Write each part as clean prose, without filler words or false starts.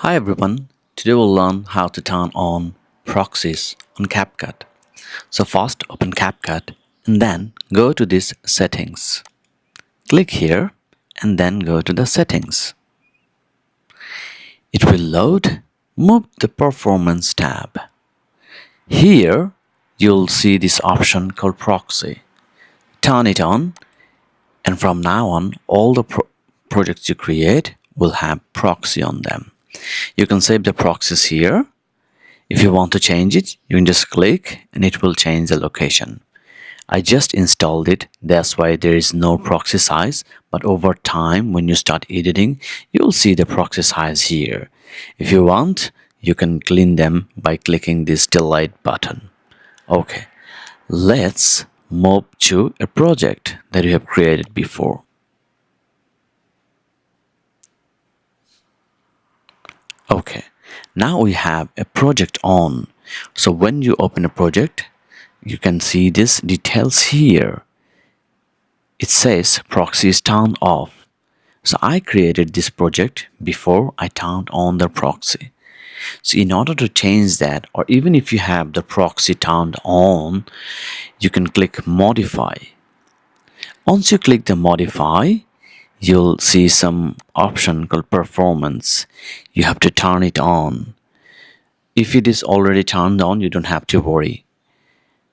Hi everyone, today we'll learn how to turn on proxies on CapCut. So first open CapCut and then go to this settings. Click here and then go to the settings. It will load, move the performance tab. Here you'll see this option called proxy. Turn it on and from now on all the projects you create will have proxy on them. You can save the proxies here. If you want to change it, you can just click and it will change the location. I just installed it, that's why there is no proxy size, but over time when you start editing, you'll see the proxy size here. If you want, you can clean them by clicking this delete button. Okay, let's move to a project that you have created before. Okay, now we have a project on. So when you open a project, you can see this details here. It says proxy is turned off. So I created this project before I turned on the proxy. So in order to change that, or even if you have the proxy turned on, you can click modify. Once you click the modify, you'll see some option called performance. You have to turn it on. If it is already turned on, you don't have to worry.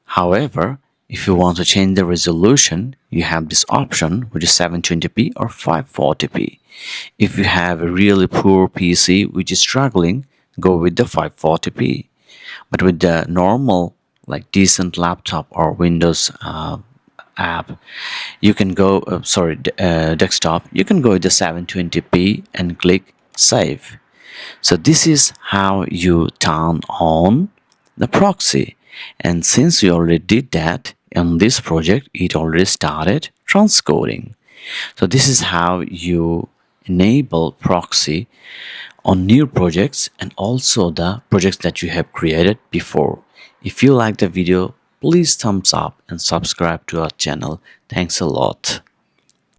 However, if you want to change the resolution, you have this option which is 720p or 540p. If you have a really poor PC which is struggling, go with the 540p. But with the normal, like decent laptop or Windows app, you can go desktop, you can go with the 720p and click save. So this is how you turn on the proxy, and since you already did that on this project, it already started transcoding. So this is how you enable proxy on new projects and also the projects that you have created before. If you like the video, please thumbs up and subscribe to our channel. Thanks a lot.